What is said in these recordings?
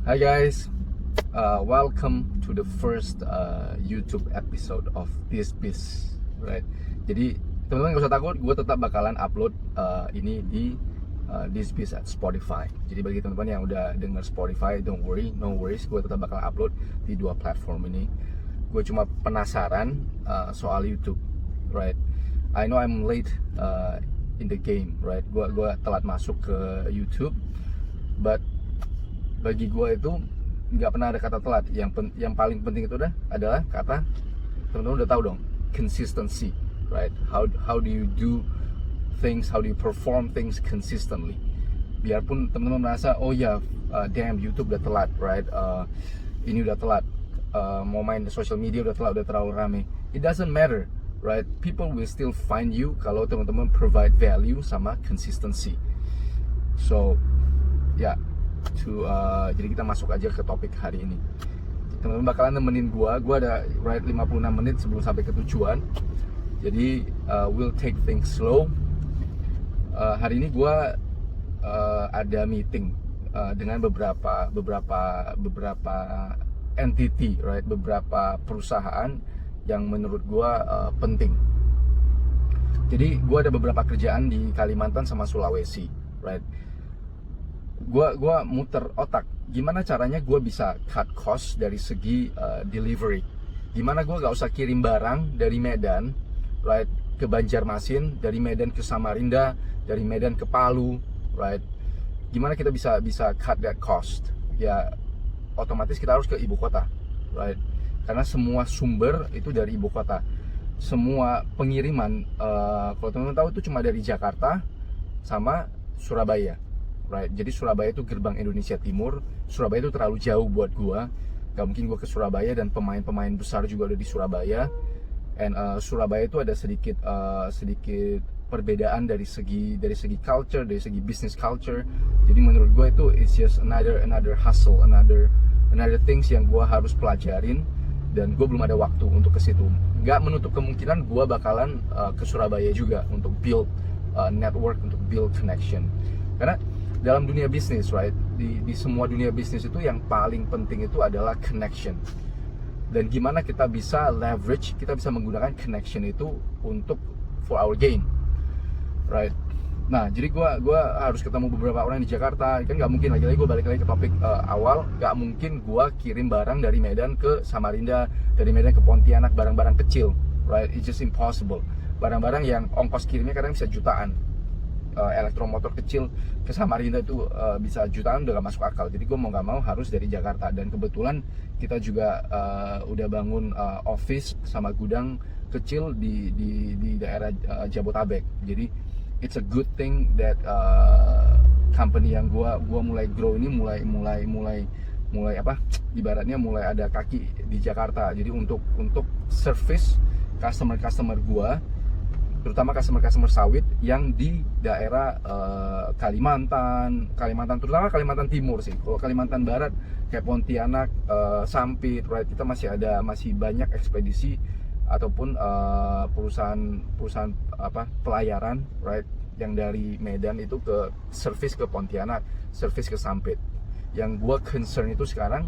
Hi guys, welcome to the first YouTube episode of This Biz, right? Jadi teman-teman gak usah takut, gue tetap bakalan upload ini di This Biz at Spotify. Jadi bagi teman-teman yang udah denger Spotify, don't worry, no worries, gue tetap bakalan upload di dua platform ini. Gue cuma penasaran soal YouTube, right? I know I'm late in the game, right? Gue telat masuk ke YouTube, but bagi gue itu nggak pernah ada kata telat. Yang paling penting itu adalah kata, teman-teman udah tahu dong, consistency, right? How do you do things, how do you perform things consistently? Biarpun teman-teman merasa oh ya, damn, YouTube udah telat, right? Ini udah telat, mau main social media udah telat, udah terlalu rame. It doesn't matter, right? People will still find you kalau teman-teman provide value sama consistency. So ya, jadi kita masuk aja ke topik hari ini. Teman-teman bakalan nemenin gua ada ride 56 menit sebelum sampai ke tujuan. Jadi we'll take things slow. Hari ini gua ada meeting dengan beberapa entity, right? Beberapa perusahaan yang menurut gua penting. Jadi gua ada beberapa kerjaan di Kalimantan sama Sulawesi, right? Gua muter otak, gimana caranya gue bisa cut cost dari segi delivery. Gimana gue gak usah kirim barang dari Medan, right, ke Banjarmasin, dari Medan ke Samarinda, dari Medan ke Palu, right. Gimana kita bisa cut that cost? Ya otomatis kita harus ke ibu kota, right. Karena semua sumber itu dari ibu kota. Semua pengiriman, kalau teman-teman tahu, itu cuma dari Jakarta sama Surabaya, right. Jadi Surabaya itu gerbang Indonesia Timur. Surabaya itu terlalu jauh buat gua. Gak mungkin gua ke Surabaya, dan pemain-pemain besar juga ada di Surabaya. And Surabaya itu ada sedikit perbedaan dari segi culture, dari segi business culture. Jadi menurut gua itu it's just another hustle, another things yang gua harus pelajarin, dan gua belum ada waktu untuk ke situ. Gak menutup kemungkinan gua bakalan ke Surabaya juga untuk build network, untuk build connection. Karena dalam dunia bisnis, right, di semua dunia bisnis itu yang paling penting itu adalah connection. Dan gimana kita bisa leverage, kita bisa menggunakan connection itu untuk for our gain, right. Nah, jadi gue harus ketemu beberapa orang di Jakarta. Kan nggak mungkin, lagi-lagi gue balik lagi ke topik awal, nggak mungkin gue kirim barang dari Medan ke Samarinda, dari Medan ke Pontianak, barang-barang kecil, right. It's just impossible. Barang-barang yang ongkos kirimnya kadang bisa jutaan. Elektromotor kecil ke Samarinda itu bisa jutaan, udah gak masuk akal. Jadi gue mau gak mau harus dari Jakarta. Dan kebetulan kita juga udah bangun office sama gudang kecil di daerah Jabotabek. Jadi it's a good thing that company yang gue mulai grow ini mulai apa, ibaratnya mulai ada kaki di Jakarta. Jadi untuk service customer gue, terutama customer sawit yang di daerah Kalimantan, terutama Kalimantan Timur sih. Kalau Kalimantan Barat kayak Pontianak, Sampit, right, kita masih banyak ekspedisi ataupun perusahaan apa, pelayaran, right, yang dari Medan itu ke service ke Pontianak, service ke Sampit. Yang gua concern itu sekarang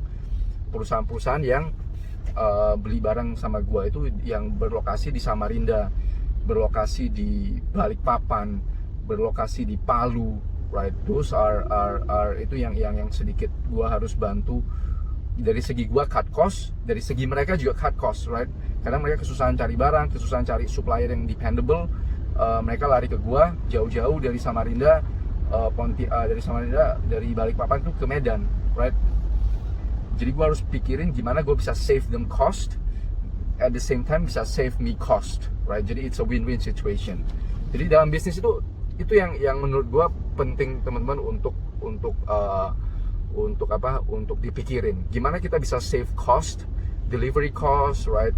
perusahaan-perusahaan yang beli barang sama gua itu yang berlokasi di Samarinda, berlokasi di Balikpapan, berlokasi di Palu, right. Those are itu yang sedikit gua harus bantu. Dari segi gua cut cost, dari segi mereka juga cut cost, right. Karena mereka kesusahan cari barang, kesusahan cari supplier yang dependable. Mereka lari ke gua jauh-jauh dari Samarinda, dari Balikpapan tuh ke Medan, right. Jadi gua harus pikirin gimana gua bisa save them cost, at the same time bisa save me cost, right. Jadi it's a win-win situation. Jadi dalam bisnis itu yang menurut gua penting, teman-teman, untuk dipikirin. Gimana kita bisa save cost, delivery cost, right.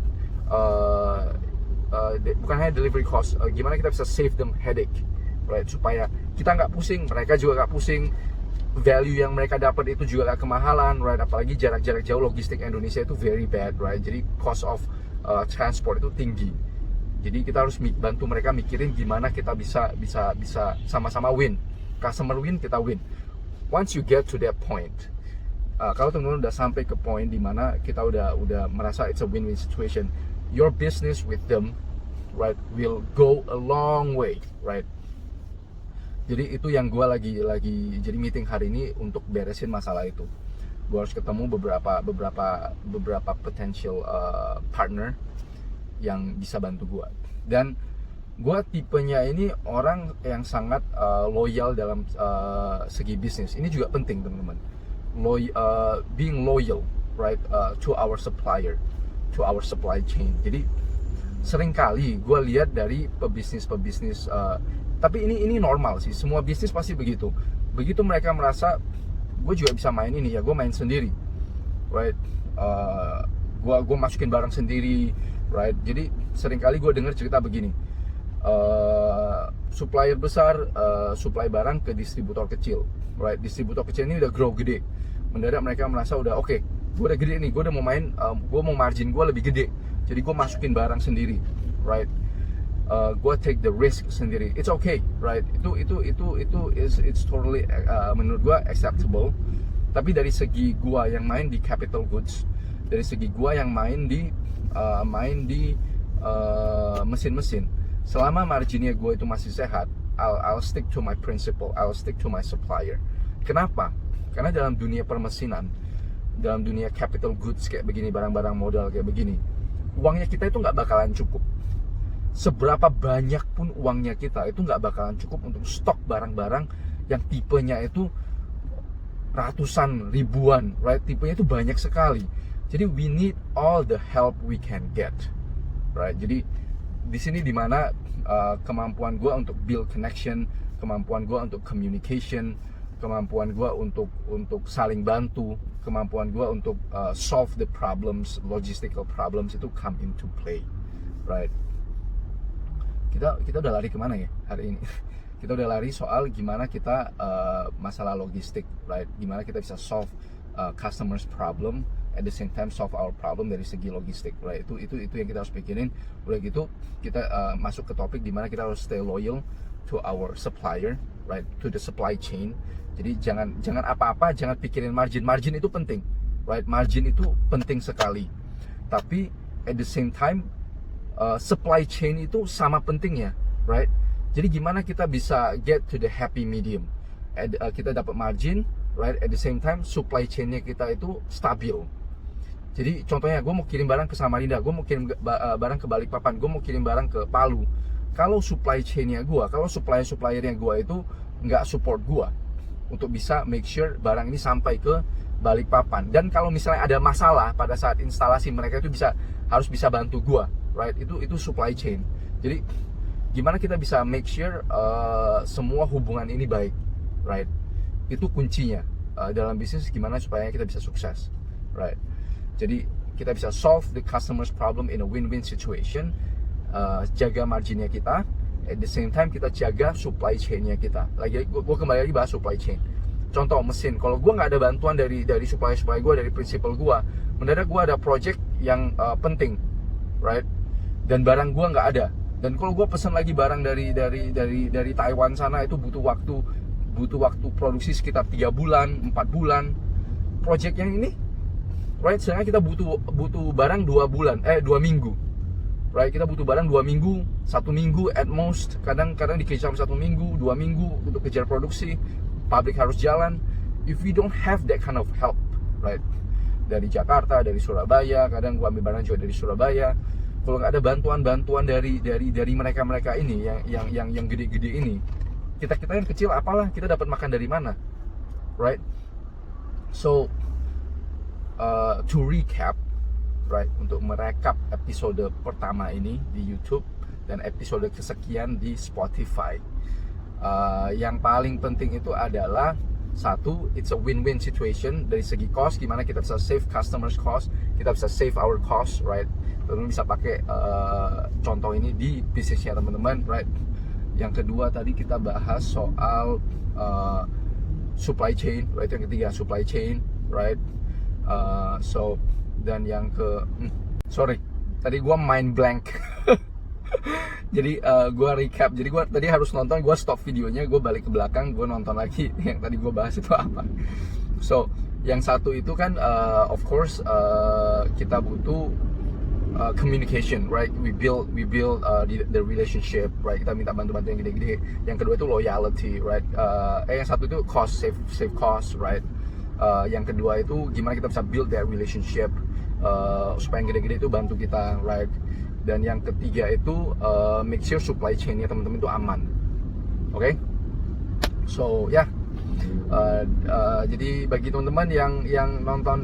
Bukan hanya delivery cost, gimana kita bisa save them headache, right, supaya kita nggak pusing, mereka juga nggak pusing, value yang mereka dapat itu juga nggak kemahalan, right. Apalagi jarak-jarak jauh, logistik Indonesia itu very bad, right. Jadi cost of transport itu tinggi. Jadi kita harus bantu mereka mikirin gimana kita bisa sama-sama win. Customer win, kita win. Once you get to that point, kalau teman-teman udah sampai ke poin dimana kita udah merasa it's a win-win situation, your business with them, right, will go a long way, right. Jadi itu yang gue lagi jadi meeting hari ini untuk beresin masalah itu. Gue harus ketemu beberapa potential partner yang bisa bantu gue. Dan gue tipenya ini orang yang sangat loyal dalam segi bisnis. Ini juga penting teman-teman. Being loyal, right, to our supplier, to our supply chain. Jadi seringkali gue lihat dari pebisnis, tapi ini normal sih, semua bisnis pasti begitu mereka merasa gue juga bisa main ini ya, gue main sendiri, right, gue masukin barang sendiri, right. Jadi seringkali gue dengar cerita begini, supplier besar supply barang ke distributor kecil, right. Distributor kecil ini udah grow gede, mendadak mereka merasa udah oke, gue udah gede nih, gue udah mau main, gue mau margin gue lebih gede, jadi gue masukin barang sendiri, right. Gue take the risk sendiri, it's okay, right. It's totally menurut gue acceptable. Tapi dari segi gue yang main di capital goods, dari segi gue yang main di mesin-mesin, selama marginnya gue itu masih sehat, I'll stick to my principle, I'll stick to my supplier. Kenapa? Karena dalam dunia permesinan, dalam dunia capital goods kayak begini, barang-barang modal kayak begini, uangnya kita itu nggak bakalan cukup. Seberapa banyak pun uangnya kita itu nggak bakalan cukup untuk stok barang-barang yang tipenya itu ratusan, ribuan, right? Tipenya itu banyak sekali. Jadi we need all the help we can get, right? Jadi di sini dimana kemampuan gue untuk build connection, kemampuan gue untuk communication, kemampuan gue untuk saling bantu, kemampuan gue untuk solve the problems, logistical problems itu come into play, right? Kita udah lari kemana ya hari ini? Kita udah lari soal gimana kita masalah logistik, right? Gimana kita bisa solve customers problem, at the same time solve our problem dari segi logistik, right? Itu yang kita harus pikirin. Udah gitu kita masuk ke topik dimana kita harus stay loyal to our supplier, right? To the supply chain. Jadi jangan apa-apa, jangan pikirin margin. Margin itu penting, right? Margin itu penting sekali. Tapi at the same time supply chain itu sama pentingnya, right? Jadi gimana kita bisa get to the happy medium? Kita dapat margin, right? At the same time supply chainnya kita itu stabil. Jadi contohnya gue mau kirim barang ke Samarinda, gue mau kirim barang ke Balikpapan, gue mau kirim barang ke Palu. Kalau supply chainnya gue, kalau suppliernya gue itu nggak support gue untuk bisa make sure barang ini sampai ke Balikpapan. Dan kalau misalnya ada masalah pada saat instalasi, mereka itu harus bisa bantu gue, right? Itu supply chain. Jadi gimana kita bisa make sure semua hubungan ini baik, right? Itu kuncinya dalam bisnis, gimana supaya kita bisa sukses, right? Jadi kita bisa solve the customer's problem in a win-win situation, jaga marginnya kita, at the same time kita jaga supply chainnya kita. Gue kembali lagi bahas supply chain. Contoh mesin, kalau gue nggak ada bantuan dari supplier gue, dari principal gue, mendadak gue ada project yang penting, right? Dan barang gue nggak ada. Dan kalau gue pesan lagi barang dari Taiwan sana, itu butuh waktu produksi sekitar 3 bulan, 4 bulan. Project yang ini, right? Sedangkan kita butuh barang 2 minggu, right? Kita butuh barang 2 minggu, 1 minggu at most. Kadang dikejar 1 minggu, 2 minggu untuk kejar produksi. Pabrik harus jalan. If we don't have that kind of help, right? Dari Jakarta, dari Surabaya, kadang gue ambil barang juga dari Surabaya. Kalau nggak ada bantuan dari mereka ini yang gede-gede ini, kita yang kecil apalah, kita dapat makan dari mana, right? So to recap, right, untuk merekap episode pertama ini di YouTube dan episode kesekian di Spotify, yang paling penting itu adalah satu, it's a win-win situation dari segi cost, gimana kita bisa save customers cost, kita bisa save our cost, right? Teman-teman bisa pakai contoh ini di bisnisnya teman-teman, right? Yang kedua tadi kita bahas soal supply chain, right? Yang ketiga supply chain, right? Dan yang sorry, tadi gue mind blank. Jadi gue recap, jadi gue tadi harus nonton, gue stop videonya, gue balik ke belakang, gue nonton lagi yang tadi gue bahas itu apa. So Yang satu itu kan of course kita butuh communication, right? We build the relationship, right? Kita minta bantu-bantu yang gede-gede. Yang kedua itu loyalty, right? Yang satu itu cost, save cost, right? Yang kedua itu gimana kita bisa build that relationship supaya yang gede-gede itu bantu kita, right? Dan yang ketiga itu make sure supply chain-nya teman-teman itu aman, oke? Okay? So ya, jadi bagi teman-teman yang nonton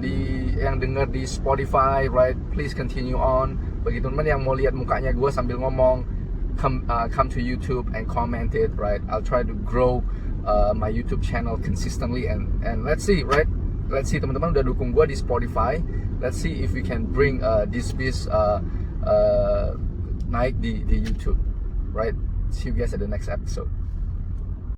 yang denger di Spotify, right? Please continue on. Bagi teman-teman yang mau lihat mukanya gue sambil ngomong, come to YouTube and comment it, right? I'll try to grow my YouTube channel consistently and let's see, right? Let's see, teman-teman udah dukung gue di Spotify. Let's see if we can bring this piece naik di YouTube, right? See you guys at the next episode.